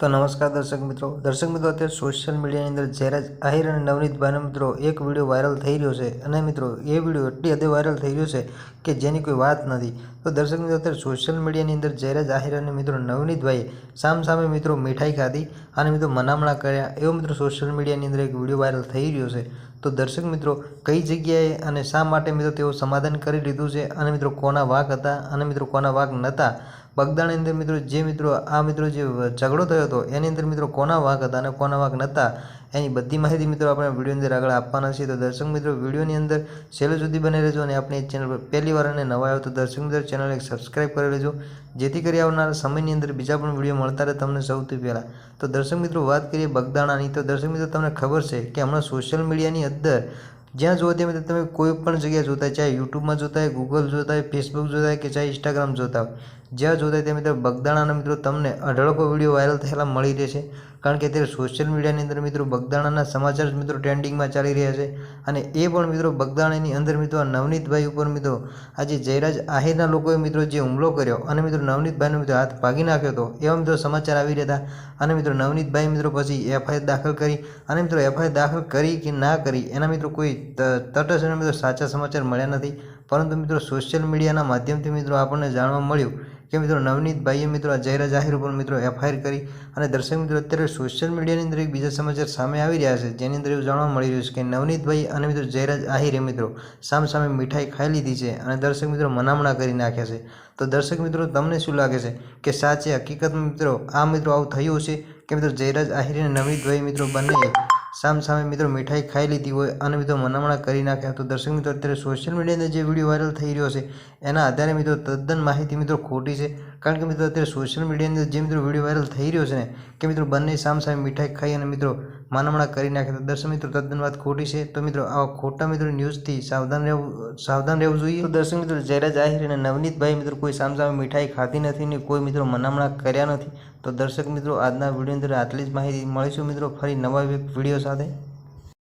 तो नमस्कार दर्शक मित्रों अत्यारे सोशल मीडिया अंदर जयराज आहिर और नवनीत भाई मित्रों एक वीडियो वायरल थई रह्यो छे अने मित्रों ये वीडियो एटली हदे वायरल थई रह्यो छे कि जेनी कोई वात नथी। तो दर्शक मित्रों अत्यारे सोशल मीडिया अंदर जयराज आहिर और मित्रों नवनीत भाई साम सामे मित्रों मिठाई खाधी और मित्रों मनामणा कर्या एवो मित्रों सोशल मीडिया अंदर एक वीडियो वायरल थई रह्यो छे। तो दर्शक मित्रों कई जग्याए अने शा माटे मित्रों तेओ समाधान करी लीधुं छे अने मित्रों कोना वाक हता अने मित्रों कोना वाक नता बगदाणी अंदर मित्रों जे मित्रों आ मित्रों जे झगड़ो थयो हतो एनी अंदर मित्रों कोना वाक हता अने कोना वाक नता एनी बधी माहिती मित्रों आपणे विडियो अंदर आगळ आपवाना छीए। तो दर्शक मित्रों विडियोनी अंदर छेल्ले सुधी बने रहेजो अने आपणे चेनल पर पहली वार अने नवा आव्यो तो दर्शक मित्रों चेनल एक सब्सक्राइब करी लेजो जेथी करी आवनारा समयनी अंदर बीजा पण विडियो मळता रहे तमने सौथी पहेला। तो दर्शक मित्रों वात करीए बगदाणानी तो दर्शक मित्रों तमने खबर छे के हमणां सोशल मीडियानी अंदर ज्यां जुओ त्यां मित्रों तमे कोईपण जग्याए जोता है, चाहे यूट्यूब में जोता है, गूगल जोता है, फेसबुक जोता है कि चाहे इंस्टाग्राम जोता हो, ज्यां जोता है त्यां मित्रों बगदाणाना मित्रों तमने अढळको विडियो वायरल थयेला मळी रहेशे। कारण के अत्यारे सोशल मीडियानी अंदर मित्रों बगदाणाना समाचार मित्रों ट्रेंडिंग में चाली रह्या छे अने ए पण मित्रों बगदाणानी अंदर मित्रों नवनीत भाई उपर मित्रों आज जयराज आहिरना लोकोए मित्रों जे हुमलो कर्यो अने मित्रों नवनीत भाईनो मित्रों हाथ भागी नाख्यो हतो एवा मित्रों समाचार आवी रह्या हता अने मित्रों नवनीत भाई मित्रों पछी एफआईआर दाखल करी अने मित्रों एफआईआर दाखल करी कि ना करी एना मित्रों कोई तटस्थ मित्रों साचा समाचार मळ्या नथी। परंतु मित्रों सोशल मीडिया माध्यमथी मित्रों आपणे जाणवा मळ्युं कि मित्रों नवनीत भाईए मित्रों जयराज आहिर पर मित्रों एफआईआर करी अने दर्शक मित्रों अत्यारे सोशल मीडियानी अंदर एक बीजा समाचार सामे आवी रह्या छे जेनी अंदर एवुं जाणवा मळी रह्युं छे कि नवनीत भाई अने मित्रों जयराज आहिरे मित्रों साम सामे मिठाई खाई लीधी छे अने दर्शक मित्रों मनामणा करी नाख्या छे। तो दर्शक मित्रों तमने शुं लागे छे कि साचे हकीकत में मित्रों आ मित्रों आवुं थयुं हशे कि मित्रों जयराज आहिर अने नवनीत भाई मित्रों बंने साम सामे मित्रों मिठाई खाई लीधी होय अने मित्रों मनामणा करी नाख्या। तो दर्शक मित्रों अत्यारे सोशल मीडिया अंदर जे विडियो वायरल थई रह्यो छे एना आधारे मित्रों तद्दन माहिती मित्रों खोटी छे। कारण के मित्रों अत्यारे सोशल मीडिया अंदर जे मित्रों विडियो वायरल थई रह्यो छे ने कि मित्रों बंने साम सामे मिठाई खाई अने मित्रों मनामणा करी नाख्या। तो दर्शक मित्रों तद्दन वात खोटी छे। तो मित्रों आवा खोटा मित्रों न्यूज़थी सावधान रहेवुं जोईए। तो दर्शक मित्रों जयराज आहिर अने नवनीत भाई मित्रों कोई साम सामे मिठाई खाधी नथी ने कोई मित्रों मनामणा कर्या नथी। तो दर्शक मित्रों आजना विडियो अंदर आटली ज माहिती। मळीशुं मित्रों फरी नवा विडियो साथे।